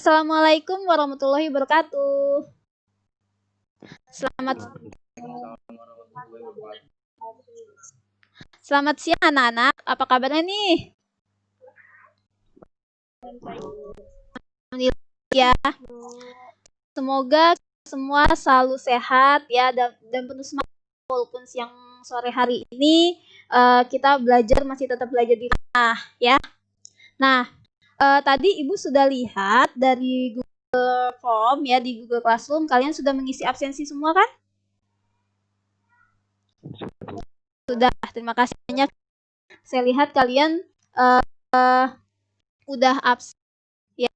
Assalamualaikum warahmatullahi wabarakatuh. Selamat siang anak-anak. Apa kabarnya nih? Alhamdulillah ya. Semoga semua selalu sehat ya dan penuh semangat walaupun siang sore hari ini kita masih tetap belajar di rumah ya. Nah, tadi Ibu sudah lihat dari Google Form ya, di Google Classroom kalian sudah mengisi absensi semua kan? Sudah, terima kasih banyak. Saya lihat kalian udah absen ya.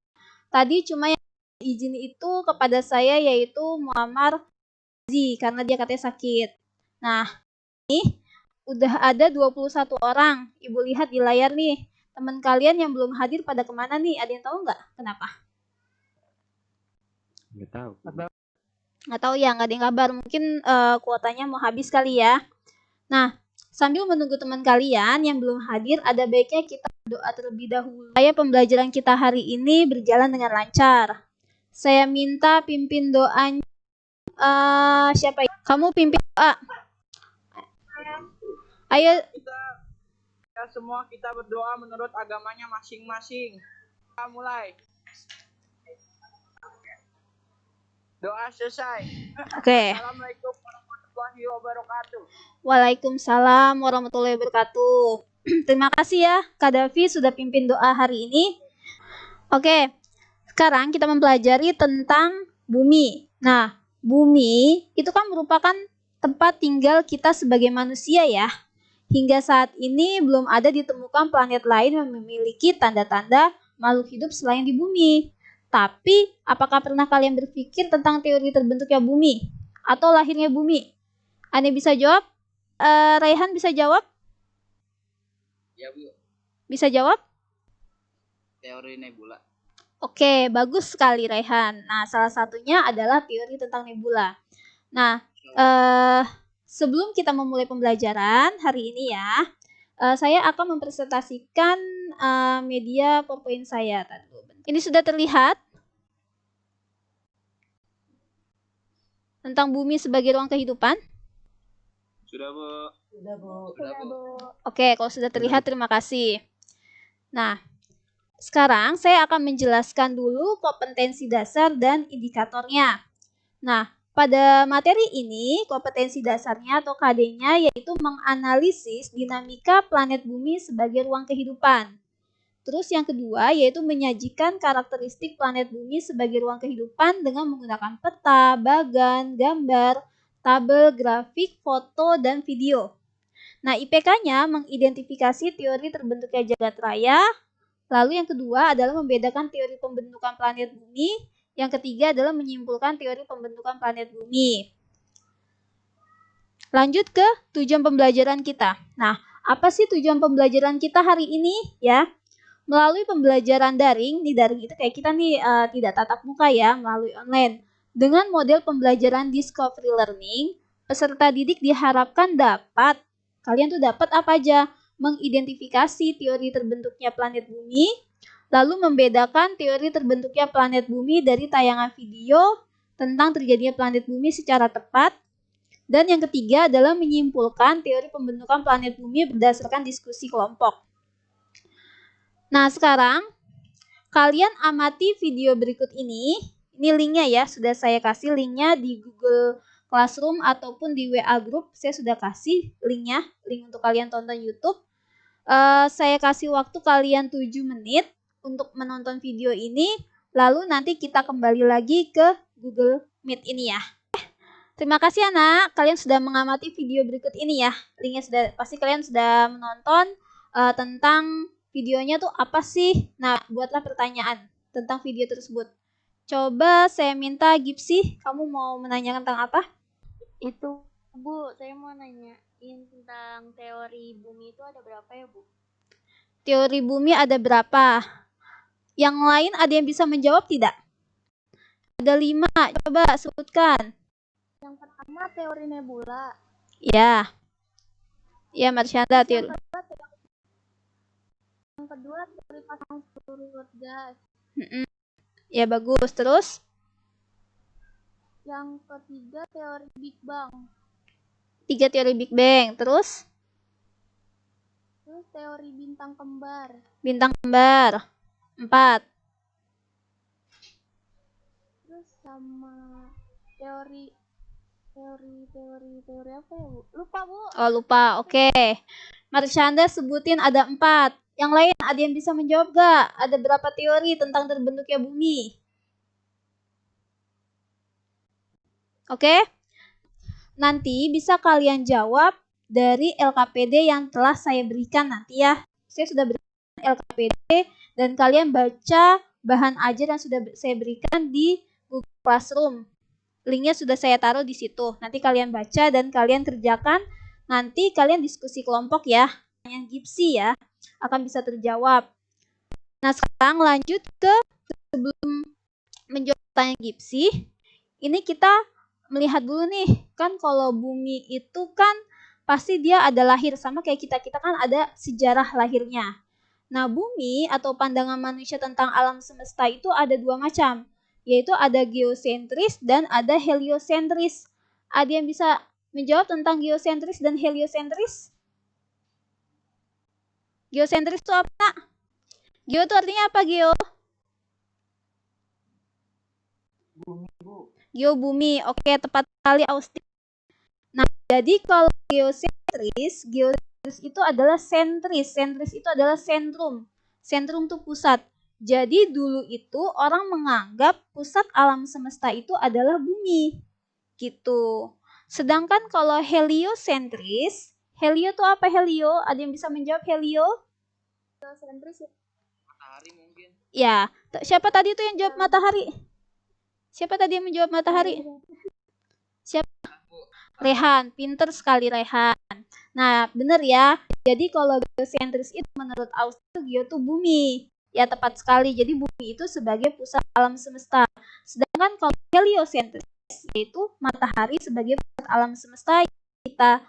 Tadi cuma yang izin itu kepada saya yaitu Muammar karena dia katanya sakit. Nah, ini udah ada 21 orang. Ibu lihat di layar nih. Teman kalian yang belum hadir pada kemana nih? Ada yang tahu nggak? Kenapa? Nggak tahu. Nggak tahu ya, nggak ada yang kabar. Mungkin kuotanya mau habis kali ya. Nah, sambil menunggu teman kalian yang belum hadir, ada baiknya kita doa terlebih dahulu supaya pembelajaran kita hari ini berjalan dengan lancar. Saya minta pimpin doanya. Siapa ya? Kamu pimpin doa. Ayo. Ya, semua kita berdoa menurut agamanya masing-masing. Kita mulai. Doa selesai. Oke. Assalamualaikum warahmatullahi wabarakatuh. Waalaikumsalam warahmatullahi wabarakatuh. Terima kasih ya Kak Davi sudah pimpin doa hari ini. Oke, sekarang kita mempelajari tentang bumi. Nah, bumi itu kan merupakan tempat tinggal kita sebagai manusia ya. Hingga saat ini belum ada ditemukan planet lain yang memiliki tanda-tanda makhluk hidup selain di bumi. Tapi, apakah pernah kalian berpikir tentang teori terbentuknya bumi atau lahirnya bumi? Anda bisa jawab? Raihan bisa jawab? Ya, Bu. Bisa jawab? Teori nebula. Oke, bagus sekali Raihan. Nah, salah satunya adalah teori tentang nebula. Nah, sebelum kita memulai pembelajaran hari ini ya, saya akan mempresentasikan media PowerPoint saya. Ini sudah terlihat tentang bumi sebagai ruang kehidupan? Sudah, Bu. Sudah, Bu. Oke, kalau sudah terlihat terima kasih. Nah, sekarang saya akan menjelaskan dulu kompetensi dasar dan indikatornya. Nah, pada materi ini, kompetensi dasarnya atau KD-nya yaitu menganalisis dinamika planet bumi sebagai ruang kehidupan. Terus yang kedua yaitu menyajikan karakteristik planet bumi sebagai ruang kehidupan dengan menggunakan peta, bagan, gambar, tabel, grafik, foto, dan video. Nah, IPK-nya mengidentifikasi teori terbentuknya jagat raya. Lalu yang kedua adalah membedakan teori pembentukan planet bumi. Yang ketiga adalah menyimpulkan teori pembentukan planet bumi. Lanjut ke tujuan pembelajaran kita. Nah, apa sih tujuan pembelajaran kita hari ini ya? Melalui pembelajaran daring, di daring itu kayak kita nih tidak tatap muka ya, melalui online. Dengan model pembelajaran discovery learning, peserta didik diharapkan kalian tuh dapat apa aja? Mengidentifikasi teori terbentuknya planet bumi, lalu membedakan teori terbentuknya planet bumi dari tayangan video tentang terjadinya planet bumi secara tepat. Dan yang ketiga adalah menyimpulkan teori pembentukan planet bumi berdasarkan diskusi kelompok. Nah, sekarang kalian amati video berikut ini. Ini linknya ya, sudah saya kasih linknya di Google Classroom ataupun di WA Group. Saya sudah kasih linknya, link untuk kalian tonton YouTube. Saya kasih waktu kalian 7 menit untuk menonton video ini. Lalu nanti kita kembali lagi ke Google Meet ini ya. Terima kasih anak, kalian sudah mengamati video berikut ini ya. Linknya sudah, pasti kalian sudah menonton tentang videonya tuh apa sih? Nah, buatlah pertanyaan tentang video tersebut. Coba saya minta Gipsy, kamu mau menanyakan tentang apa? Itu, Bu, saya mau nanyain tentang teori bumi itu ada berapa ya, Bu? Teori bumi ada berapa? Yang lain ada yang bisa menjawab tidak? Ada 5, coba sebutkan. Yang pertama teori nebula. Ya. Ya, Marsyanda teori. Yang kedua teori pasang surut gas. Ya bagus. Terus? Yang ketiga teori Big Bang. 3 teori Big Bang. Terus? Terus teori bintang kembar. Bintang kembar. 4. Terus sama teori apa ya, Bu? Lupa, Bu. Oh, lupa. Oke. Marshanda sebutin ada 4. Yang lain ada yang bisa menjawab gak? Ada berapa teori tentang terbentuknya bumi? Oke? Nanti bisa kalian jawab dari LKPD yang telah saya berikan nanti ya. Saya sudah berikan LKPD dan kalian baca bahan ajar yang sudah saya berikan di Google Classroom. Linknya sudah saya taruh di situ. Nanti kalian baca dan kalian kerjakan. Nanti kalian diskusi kelompok ya. Yang gipsi ya akan bisa terjawab. Nah sekarang lanjut ke sebelum menjawab pertanyaan gipsi. Ini kita melihat dulu nih. Kan kalau bumi itu kan pasti dia ada lahir. Sama kayak kita kan ada sejarah lahirnya. Nah bumi atau pandangan manusia tentang alam semesta itu ada 2 macam. Yaitu ada geosentris dan ada heliosentris. Ada yang bisa menjawab tentang geosentris dan heliosentris? Geosentris itu apa? Geo itu artinya apa, Geo? Bumi, Bu. Geo bumi. Oke, tepat sekali Austin. Nah, jadi kalau geosentris itu adalah sentris. Sentris itu adalah sentrum. Sentrum itu pusat. Jadi dulu itu orang menganggap pusat alam semesta itu adalah bumi. Gitu. Sedangkan kalau heliosentris, helio itu apa helio? Ada yang bisa menjawab helio? Heliosentris ya. Matahari mungkin. Ya, siapa tadi tuh yang jawab matahari? Siapa tadi yang menjawab matahari? Siapa? Rehan, pinter sekali Rehan. Nah, bener ya. Jadi kalau geosentris itu menurut Austin, geo itu bumi. Ya, tepat sekali. Jadi bumi itu sebagai pusat alam semesta. Sedangkan kalau heliosentris yaitu matahari sebagai pusat alam semesta yang kita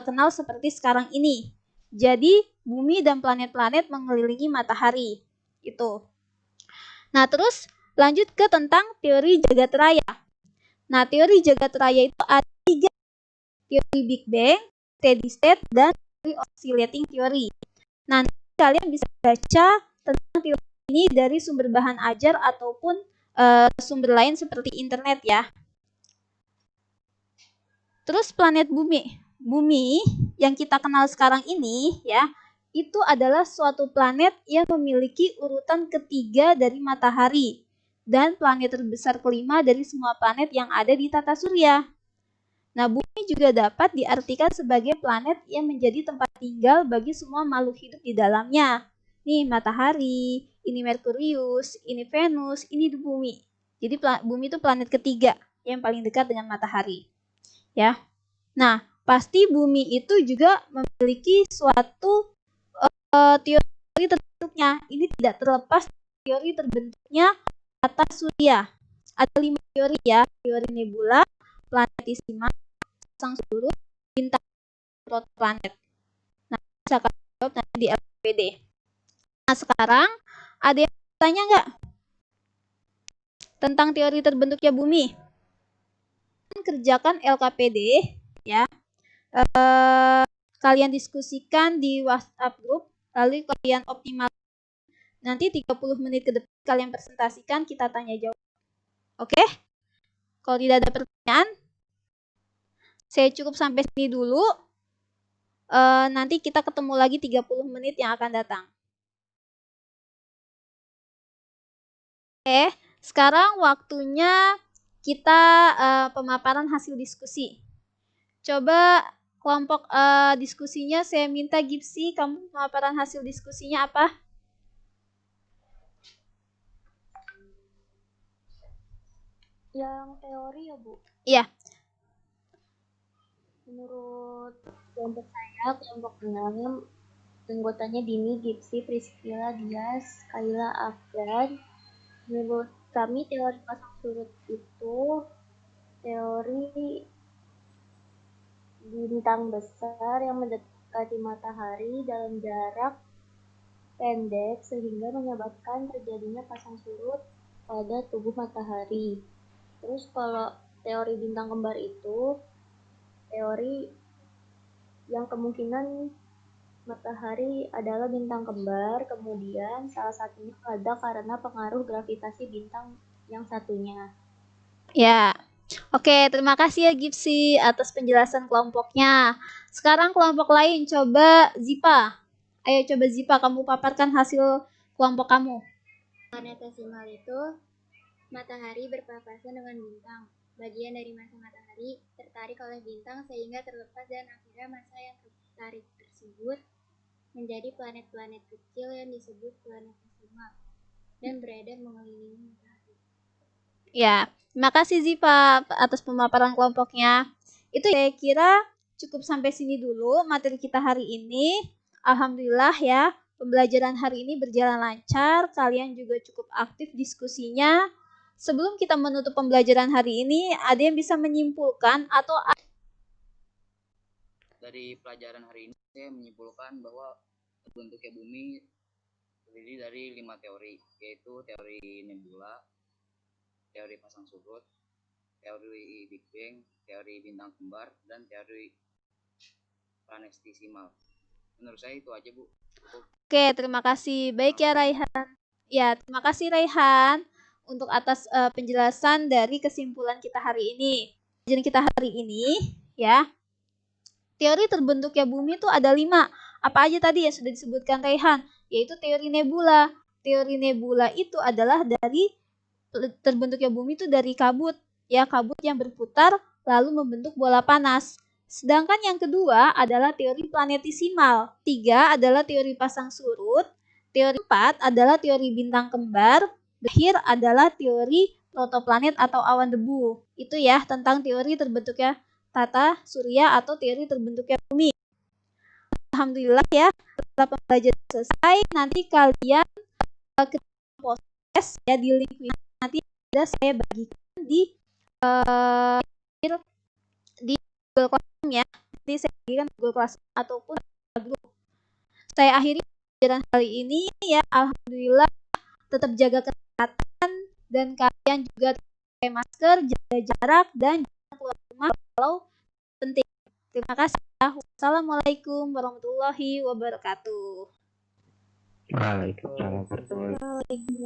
kenal seperti sekarang ini. Jadi bumi dan planet-planet mengelilingi matahari. Itu. Nah, terus lanjut ke tentang teori jagat raya. Nah, teori jagat raya itu ada 3. Teori Big Bang, steady state, dan teori oscillating theory. Nanti kalian bisa baca tentang teori ini dari sumber bahan ajar ataupun sumber lain seperti internet ya. Terus planet bumi. Bumi yang kita kenal sekarang ini ya, itu adalah suatu planet yang memiliki urutan ketiga dari matahari dan planet terbesar kelima dari semua planet yang ada di tata surya. Nah, bumi juga dapat diartikan sebagai planet yang menjadi tempat tinggal bagi semua makhluk hidup di dalamnya. Nih, matahari, ini Merkurius, ini Venus, ini bumi. Jadi bumi itu planet ketiga yang paling dekat dengan matahari. Ya. Nah, pasti bumi itu juga memiliki suatu teori terbentuknya. Ini tidak terlepas dari teori terbentuknya tata surya. Ada 5 teori ya, teori nebula, planetisimal, pasang surut, bintang, protoplanet. Nah, bisa kalian jawab nanti di LKPD. Nah, sekarang ada yang tanya nggak tentang teori terbentuknya bumi? Kerjakan LKPD ya. Kalian diskusikan di WhatsApp group, lalu kalian optimal. Nanti 30 menit ke depan kalian presentasikan, kita tanya jawab. Oke? Kalau tidak ada pertanyaan, saya cukup sampai sini dulu. Nanti kita ketemu lagi 30 menit yang akan datang. Oke, sekarang waktunya kita pemaparan hasil diskusi. Coba kelompok diskusinya saya minta Gipsy, kamu pemaparan hasil diskusinya apa? Yang teori ya, Bu? Iya. Menurut kelompok saya, kelompok 6, anggotanya Dini, Gipsy, Priscilla, Dias, Kayla, Afgan. Menurut kami teori pasang surut itu teori bintang besar yang mendekati matahari dalam jarak pendek sehingga menyebabkan terjadinya pasang surut pada tubuh matahari. Terus kalau teori bintang kembar itu teori yang kemungkinan matahari adalah bintang kembar, kemudian salah satunya ada karena pengaruh gravitasi bintang yang satunya. Ya. Oke, terima kasih ya Gipsy atas penjelasan kelompoknya. Sekarang kelompok lain, coba Zipa. Ayo coba Zipa, kamu paparkan hasil kelompok kamu. Planetesimal itu matahari berpapasan dengan bintang. Bagian dari massa matahari tertarik oleh bintang sehingga terlepas dan akhirnya massa yang tertarik tersebut menjadi planet-planet kecil yang disebut planetesimal dan beredar mengelilingi matahari. Ya, terima kasih Zipa atas pemaparan kelompoknya. Itu saya kira cukup sampai sini dulu materi kita hari ini. Alhamdulillah ya, pembelajaran hari ini berjalan lancar. Kalian juga cukup aktif diskusinya. Sebelum kita menutup pembelajaran hari ini, ada yang bisa menyimpulkan atau dari pelajaran hari ini saya menyimpulkan bahwa terbentuknya bumi terdiri dari 5 teori, yaitu teori nebula, teori pasang surut, teori Big Bang, teori bintang kembar, dan teori planetesimal. Menurut saya itu aja, Bu. Oke, terima kasih. Baik ya Raihan. Ya, terima kasih Raihan untuk atas penjelasan dari kesimpulan kita hari ini. Pelajaran kita hari ini ya. Teori terbentuknya bumi itu ada 5. Apa aja tadi yang sudah disebutkan Raihan? Yaitu teori nebula. Teori nebula itu adalah dari terbentuknya bumi itu dari kabut. Ya, kabut yang berputar lalu membentuk bola panas. Sedangkan yang kedua adalah teori planetesimal. 3 adalah teori pasang surut. Teori 4 adalah teori bintang kembar. Terakhir adalah teori protoplanet atau awan debu. Itu ya tentang teori terbentuknya tata surya atau teori terbentuknya bumi. Alhamdulillah ya, setelah pembelajaran selesai, nanti kalian ke proses ya di link nanti ada saya bagikan di Google Classroom ya. Nanti saya bagikan Google Classroom ataupun grup. Saya akhiri pembelajaran kali ini ya. Alhamdulillah tetap jaga kesehatan dan kalian juga pakai masker, jaga jarak dan jangan keluar rumah kalau penting. Terima kasih. Wassalamualaikum warahmatullahi wabarakatuh. Waalaikumsalam warahmatullahi wabarakatuh.